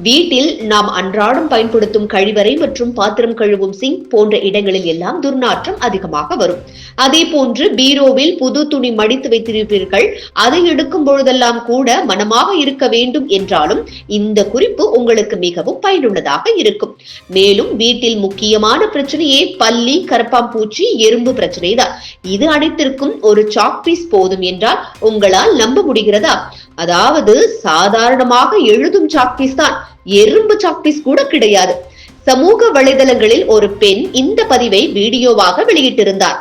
வீட்டில் நாம் அன்றாடம் பயன்படுத்தும் கழிவறை மற்றும் பாத்திரம் கழுவும் சிங்க் போன்ற இடங்களில் எல்லாம் துர்நாற்றம் அதிகமாக வரும். அதே போன்று பீரோவில் புது துணி மடித்து வைத்திருப்பீர்கள், அதை எடுக்கும் பொழுதெல்லாம் கூட மனமாக இருக்க வேண்டும் என்றாலும் இந்த குறிப்பு உங்களுக்கு மிகவும் பயனுள்ளதாக இருக்கும். மேலும் வீட்டில் முக்கியமான பிரச்சனையே பல்லி, கரப்பாம்பூச்சி, எறும்பு பிரச்சனை தான். இது அனைத்திற்கும் ஒரு சாக் பீஸ் போதும் என்றால் உங்களால் நம்ப முடிகிறதா? அதாவது சாதாரணமாக எழுதும் சாக்பீஸ் தான், எறும்பு சாக்பீஸ் கூட கிடையாது. சமூக வலைதளங்களில் ஒரு பெண் இந்த பதிவை வீடியோவாக வெளியிட்டிருந்தார்.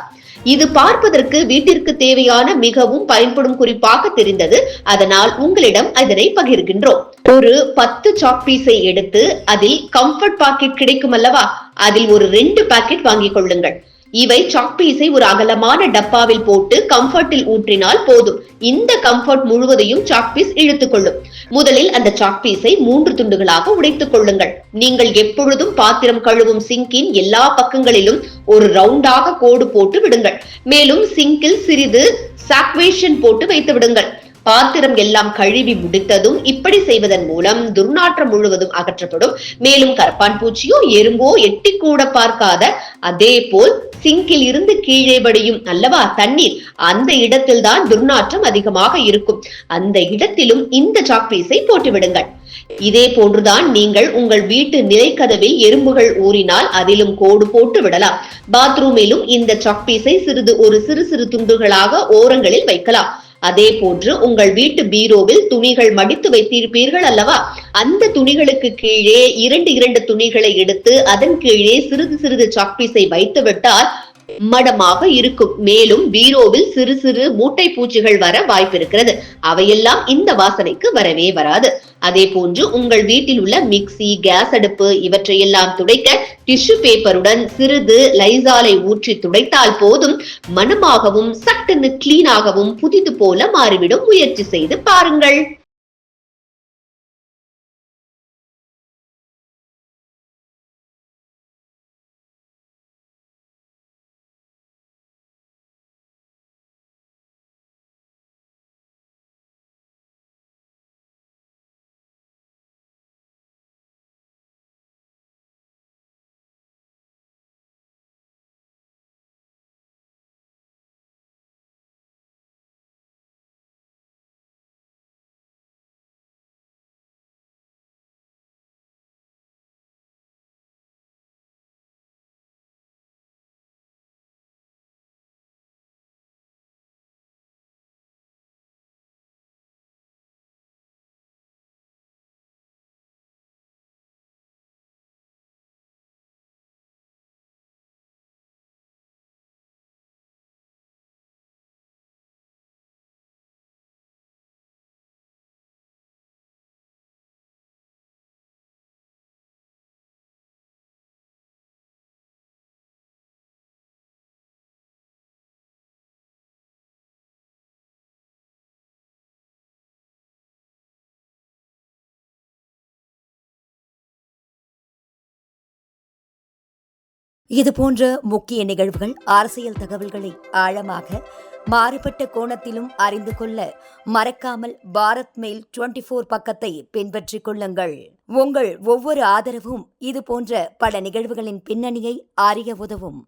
இது பார்ப்பதற்கு வீட்டிற்கு தேவையான மிகவும் பயன்படும் குறிப்பாக தெரிந்தது. அதனால் உங்களிடம் அதனை பகிர்கின்றோம். ஒரு 10 சாக்பீஸை எடுத்து அதில் கம்ஃபர்ட் பாக்கெட் கிடைக்கும் அல்லவா, அதில் ஒரு 2 பாக்கெட் வாங்கிக் கொள்ளுங்கள். இவை சாக்பீஸை ஒரு அகலமான டப்பாவில் போட்டு கம்ஃபர்ட்டில் ஊற்றினால் போதும். இந்த கம்ஃபர்ட் முழுவதையும் சாக்பீஸ் இழுத்துக் கொள்ளும். முதலில் அந்த சாக்பீஸை 3 துண்டுகளாக உடைத்துக் கொள்ளுங்கள். நீங்கள் எப்பொழுதும் பாத்திரம் கழுவும் சிங்கின் எல்லா பக்கங்களிலும் ஒரு ரவுண்டாக கோடு போட்டு விடுங்கள். மேலும் சிங்கில் சிறிது சாக்வேஷன் போட்டு வைத்து விடுங்கள். பாத்திரம் எல்லாம் கழுவி முடித்ததும் இப்படி செய்வதன் மூலம் துர்நாற்றம் முழுவதும் அகற்றப்படும். மேலும் கரப்பான் பூச்சியோ எறும்போ எட்டி கூட பார்க்காத, அதே போல் சிங்கில் இருந்து கீழே வடியும் அல்லவா தண்ணீர், அந்த இடத்தில் தான் துர்நாற்றம் அதிகமாக இருக்கும். அந்த இடத்திலும் இந்த சாக்பீஸை போட்டு விடுங்கள். இதே போன்றுதான் நீங்கள் உங்கள் வீட்டு நிலைக்கதவில் எறும்புகள் ஊறினால் அதிலும் கோடு போட்டு விடலாம். பாத்ரூமிலும் இந்த சாக்பீஸை சிறு சிறு துண்டுகளாக ஓரங்களில் வைக்கலாம். அதே போன்று உங்கள் வீட்டு பீரோவில் துணிகள் மடித்து வைத்திருப்பீர்கள் அல்லவா, அந்த துணிகளுக்கு கீழே 2 துணிகளை எடுத்து அதன் கீழே சிறிது சாக்பீஸை வைத்து விட்டால் மடமாக இருக்கும். மேலும் பீரோவில் சிறு மூட்டை பூச்சிகள் வர வாய்ப்பு இருக்கிறது. அவையெல்லாம் இந்த வாசனைக்கு வரவே வராது. அதே போன்று உங்கள் வீட்டில் உள்ள மிக்சி, கேஸ் அடுப்பு இவற்றையெல்லாம் துடைக்க டிஷ்யூ பேப்பருடன் சிறிது லைசாலை ஊற்றி துடைத்தால் போதும். மனமாகவும் சட்டுன்னு கிளீனாகவும் புதிது போல மாறிவிடும். முயற்சி செய்து பாருங்கள். இதுபோன்ற முக்கிய நிகழ்வுகள், அரசியல் தகவல்களை ஆழமாக மாறுபட்ட கோணத்திலும் அறிந்து கொள்ள மறக்காமல் பாரத் மெயில் 24 பக்கத்தை பின்பற்றிக் கொள்ளுங்கள். உங்கள் ஒவ்வொரு ஆதரவும் இதுபோன்ற பல நிகழ்வுகளின் பின்னணியை அறிய உதவும்.